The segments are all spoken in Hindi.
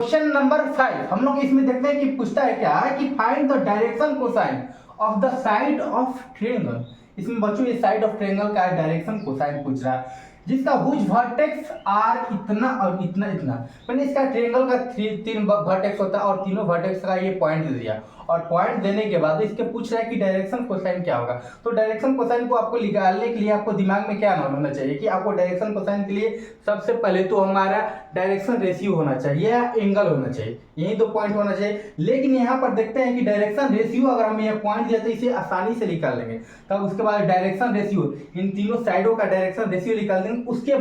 क्वेश्चन नंबर 5 हम लोग इसमें देखते हैं कि पूछता है क्या है कि find the direction cosine of the side of triangle. इसमें बच्चों ये साइड ऑफ ट्रायंगल का डायरेक्शन कोसाइन पूछ रहा है जिसका हुज वर्टेक्स आर इतना और इतना इतना। मैंने इसका ट्रायंगल का तीन वर्टेक्स होता है और तीनों वर्टेक्स का ये पॉइंट दे दिया और पॉइंट देने के बाद इसके पूछ रहा है कि डायरेक्शन कोसाइन क्या होगा। तो डायरेक्शन कोसाइन को आपको निकालने के लिए आपको दिमाग में क्या होना चाहिए कि आपको डायरेक्शन कोसाइन के लिए सबसे पहले तो हमारा डायरेक्शन रेशियो होना चाहिए या एंगल होना चाहिए, यही दो पॉइंट होना चाहिए। लेकिन यहाँ पर देखते हैं कि डायरेक्शन रेशियो अगर हम ये पॉइंट दिया तो इसे आसानी से निकाल लेंगे। तब उसके बाद डायरेक्शन रेशियो इन तीनों साइडों का डायरेक्शन रेशियो निकाल देंगे, उसके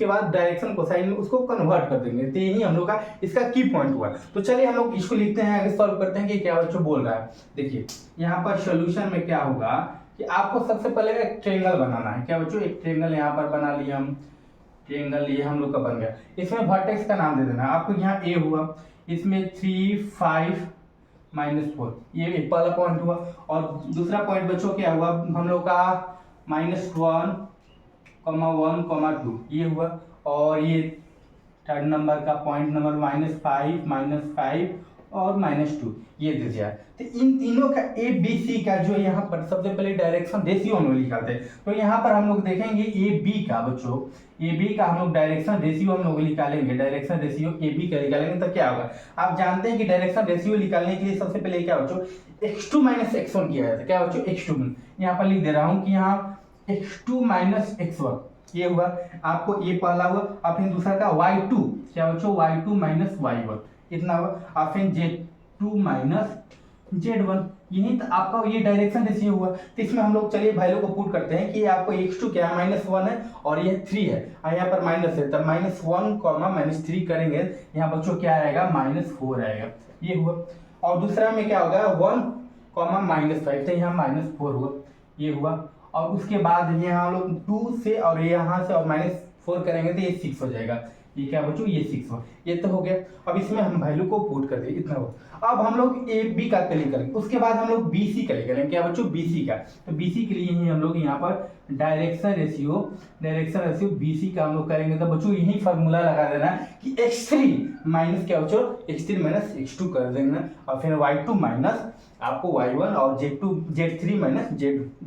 बाद डायरेक्शन कोसाइन में उसको कन्वर्ट कर देंगे। तो यही हम लोग का इसका की पॉइंट हुआ। तो चलिए हम लोग इसको लिखते हैं, आगे सॉल्व करते हैं कि क्या बच्चों बोल रहा है। देखिए यहाँ पर सोल्यूशन में क्या होगा कि आपको सबसे पहले एक ट्रायंगल बनाना है। क्या बच्चों, एक ट्रायंगल यहाँ पर बना लिया हम, ट्रायंगल ये हम लोग का बन गया। इसमें वर्टेक्स का नाम दे देना आपको। यहाँ ए हुआ, इसमें 3 5 -4 ये पहला पॉइंट हुआ। और दूसरा पॉइंट बच्चों क्या हुआ हम लोग का -1, 1, 2 ये हुआ। और ये थर्ड नंबर का पॉइंट नंबर -5 -5 और -2 ये दे दिया। तो इन तीनों का ए बी सी का जो यहाँ पर सबसे पहले डायरेक्शन रेशियो हम लोग निकालते हैं। तो यहाँ पर हम लोग देखेंगे ए बी का बच्चों, ए बी का हम लोग डायरेक्शन रेशियो हम लोग निकालेंगे। डायरेक्शन रेशियो ए बी का निकालेंगे तो क्या होगा, आप जानते हैं कि डायरेक्शन रेशियो निकालने के लिए सबसे पहले क्या बच्चों x2 - x1 किया जाता है। क्या बच्चों x2 यहाँ पर लिख दे रहा हूँ कि यहाँ x2 - x1 ये हुआ। आपको ये पहला हुआ, और फिर दूसरा का y2 क्या बच्चों y2 - y1 इतना हुआ। और फिर z2 - z1 यही तो आपका ये डायरेक्शन रेशियो हुआ। तो इसमें हम लोग चलिए वैल्यू को पुट करते हैं कि आपको x2 क्या है -1 है और ये 3 है और यहाँ पर माइनस है। तब -1, -3 करेंगे यहाँ बच्चों क्या आएगा -4 आएगा, ये हुआ। और दूसरा में क्या होगा 1, -5 तो यहाँ -4 हुआ, ये हुआ। और उसके बाद यहाँ हम लोग 2 से और यहाँ से और -4 करेंगे तो ये 6 हो जाएगा। ये क्या बच्चों ये 6 हो, ये तो हो गया। अब इसमें हम वैल्यू को पुट कर दिए, इतना हो। अब हम लोग ए बी का क्लिक करेंगे, उसके बाद हम लोग बी सी का करेंगे। क्या बच्चों बी सी का, तो बी सी के लिए ही हम लोग यहाँ पर डायरेक्शन रेशियो बी सी का हम लोग करेंगे। तो बच्चों यही फार्मूला लगा देना कि x3 माइनस क्या बच्चों x3 - x2 कर देंगे और फिर y2 माइनस आपको y1 और z3 -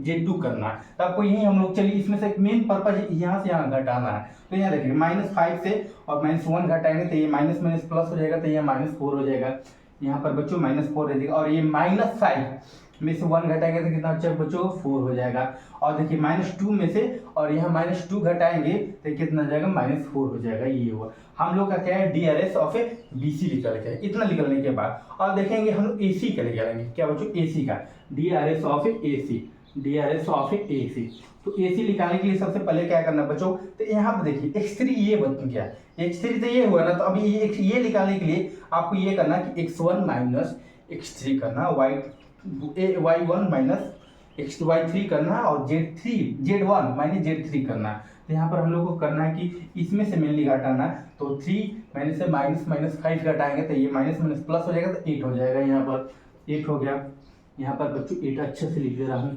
z2 करना है। तो आपको यही हम लोग चलिए इसमें से मेन पर्पज यहाँ से यहाँ घटाना है। तो यहाँ देखिए -5 से और -1 घटाएंगे तो ये माइनस प्लस हो जाएगा, तो ये -4 हो जाएगा। यहाँ पर बच्चों -4 रह जाएगा और ये -5 में से 1 घटाएंगे तो कितना अच्छा बच्चों 4 हो जाएगा। और देखिए -2 में से और यहाँ -2 घटाएंगे तो कितना जाएगा -4 हो जाएगा, ये हुआ। हम लोग का क्या है DRS ऑफ ए BC निकल के, इतना निकलने के बाद और देखेंगे हम लोग AC का निकालेंगे। क्या बच्चों AC का DRS ऑफ ए AC। तो AC निकालने के लिए सबसे पहले क्या करना बच्चों, तो यहाँ पर देखिए x3 ये बन गया, x3 तो ये हुआ ना। तो अभी ये निकालने के लिए आपको ये करना कि x1 - x3 करना, y1 - y3 करना और z1 - z3 करना। तो यहाँ पर हम लोग को करना है कि इसमें से मेनली घटाना। तो 3 में से -5 घटाएंगे तो ये माइनस प्लस हो जाएगा, तो 8 हो जाएगा। यहाँ पर 8 हो गया। यहाँ पर बच्चों 8 अच्छे से लिख दे रहा हूँ,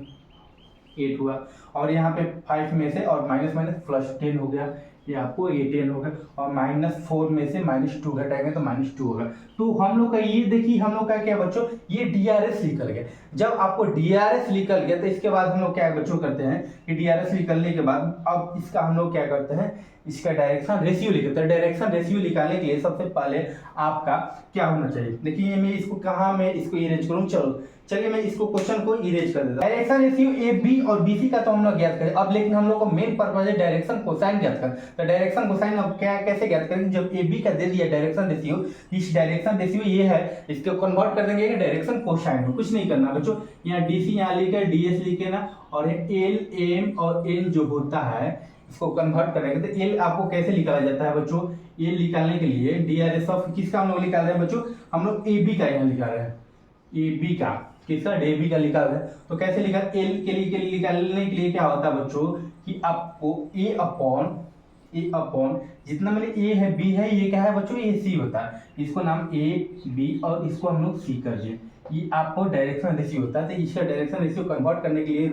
8 हुआ। और यहाँ पे 5 में से और माइनस प्लस 10 हो गया, ये आपको ये 10 होगा। और -4 में से -2 घटाएंगे तो -2 होगा। तो हम लोग का ये देखिए हम लोग का क्या बच्चों ये DRS निकल गया। जब आपको DRS निकल गया तो इसके बाद हम लोग क्या बच्चों करते हैं कि DRS निकलने के बाद अब इसका हम लोग क्या करते हैं, इसका डायरेक्शन रेशियो लिखते हैं। डायरेक्शन रेशियो निकालने के लिए सबसे पहले आपका क्या होना चाहिए, देखिए मैं इसको कहाँ मैं इसको इरेज करूँ। चलिए मैं इसको क्वेश्चन को इरेज कर देता हूं। डायरेक्शन रेशियो ए बी और बी सी का तो हम लोग ज्ञात करें। अब लेकिन हम लोग को मेन पर्पज है डायरेक्शन कोसाइन ज्ञात करना। तो डायरेक्शन कोसाइन अब क्या कैसे ज्ञात करेंगे, जब ए बी का दे दिया डायरेक्शन रेशियो, इस डायरेक्शन रेशियो ये है, इसको कन्वर्ट कर देंगे डायरेक्शन कोसाइन में। कुछ नहीं करना बच्चों, यहाँ DC यहाँ लिखे DS लिखे ना, और L M और N जो होता है इसको कन्वर्ट करेंगे। तो L आपको कैसे निकाला जाता है बच्चों, L निकालने के लिए DRS ऑफ किसका हम लोग निकाल रहे हैं बच्चों, हम लोग AB का यहाँ निकाल रहे हैं, AB का किसका AB का निकाल रहे हैं। तो कैसे लिखा, L के लिए निकालने के लिए क्या होता है बच्चों कि आपको A अपॉन जितना मैंने A है B है, ये क्या है बच्चों ये C होता है। इसको नाम A B और इसको हम लोग C कर दिए, ये आपको डायरेक्शन रेशियो होता है। तो इसका डायरेक्शन रेशियो कन्वर्ट करने के लिए A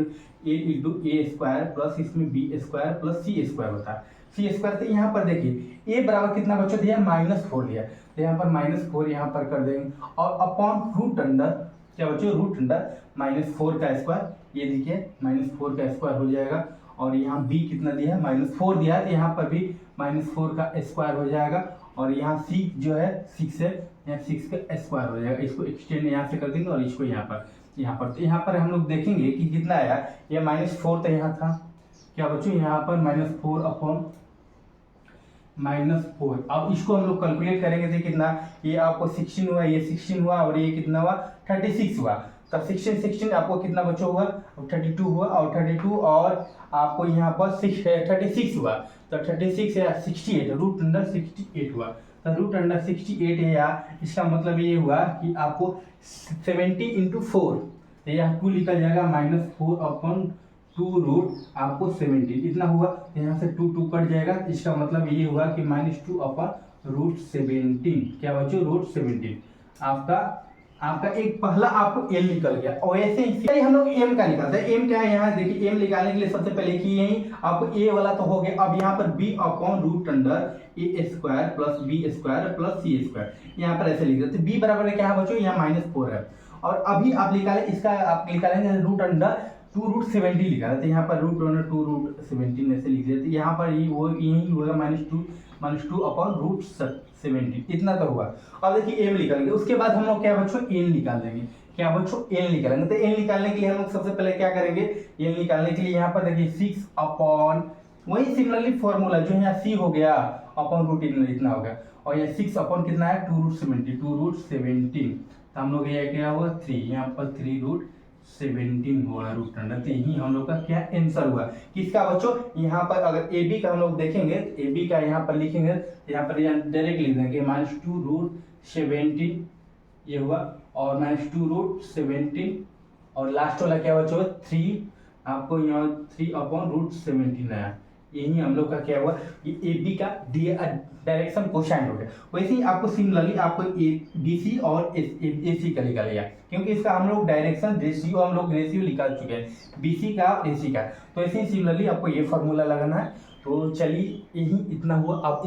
× A² प्लस इसमें B² प्लस C² होता है। सी स्क्वायर। तो यहाँ पर देखिए ए बराबर कितना बच्चों दिया है, -4 दिया है, तो यहाँ पर -4 यहाँ पर कर देंगे और अपॉन रूट अंडर क्या बच्चों, रूट अंडर -4 का स्क्वायर, ये देखिए -4 का स्क्वायर हो जाएगा। और यहाँ b कितना दिया है, -4 दिया है, तो यहाँ पर भी -4 का स्क्वायर हो जाएगा। और यहाँ c जो है 6 है, यहाँ 6 का स्क्वायर हो जाएगा। इसको एक्सटेंड यहाँ से कर देंगे और इसको यहाँ पर तो यहाँ पर हम लोग देखेंगे कि कितना आया, ये -4 तो यहाँ था क्या बच्चों, यहाँ पर -4 अपॉन -4। अब इसको हम लोग कैलकुलेट करेंगे तो कितना, ये आपको 16 हुआ, ये 16 हुआ और ये कितना हुआ 36 हुआ। तब 16 आपको कितना बच्चों हुआ, 32 हुआ और 32 और आपको यहाँ पर 36 हुआ, तो 36 या 68 रूट अंडर 68 हुआ। तो रूट अंडर 68 है या इसका मतलब ये हुआ कि आपको 70 इंटू 4, तो यहाँ 2 निकल जाएगा, -4 अपॉन 2 रूट आपको 17 इतना हुआ। यहाँ से 2 कट जाएगा, इसका मतलब ये हुआ कि -2 अपॉन रूट 17 क्या बच्चों, रूट 17 आपका एक पहला आपको एल निकल गया। और ऐसे ही हम लोग एम का निकालते हैं। एम क्या है, यहाँ देखिए एम निकालने के लिए सबसे पहले कि यही आपको ए वाला तो हो गया। अब यहाँ पर B upon root under A square plus B square plus C square, यहाँ पर ऐसे लिख देते हैं। बी बराबर क्या है बच्चों, यहाँ -4 है। और अभी आप निकाले इसका, आप निकालेंगे रूट अंडर 2 रूट 70 लिखा है, तो यहाँ पर रूट अंडर 2 रूट 17 ऐसे लिख देते। यहाँ पर ये वो यही होगा -2 अपॉन रूट 17 इतना तो हुआ। अब देखिए एम निकालेंगे, उसके बाद हम लोग क्या बच्चों, एल निकाल देंगे। क्या बच्चों, एल निकालेंगे। तो एल निकालने के लिए हम लोग सबसे पहले क्या करेंगे, एल निकालने के लिए यहाँ पर देखिए 6 अपॉन वही सिमिलरली फॉर्मूला जो यहाँ सी हो गया अपॉन रूट इतना हो गया, और यहाँ 6 अपॉन कितना है 2 रूट 17, तो हम लोग ये क्या हुआ 3, यहाँ पर 3 रूट 17 हुआ रूट अंडर। तो यही हम लोग का क्या आंसर हुआ किसका बच्चों, यहाँ पर अगर ए बी का हम लोग देखेंगे, ए बी का यहाँ पर लिखेंगे, यहाँ पर डायरेक्ट लिख देंगे -2 रूट 17 ये हुआ, और -2 रूट 17 और लास्ट वाला क्या बच्चों 3, आपको यहाँ 3 अपॉन रूट 17 आया। यही हम लोग का क्या हुआ, ये ए बी का डायरेक्शन कोसाइन हो गया। वैसे ही आपको सिमिलरली आपको ए बी सी और ए सी का निकालेगा, क्योंकि इसका हम लोग डायरेक्शन रेशियो हम लोग रेशियो निकाल चुके हैं बी सी का और ए सी का। तो ऐसे ही सिमिलरली आपको ये फार्मूला लगाना है। तो चलिए यही इतना हुआ। आप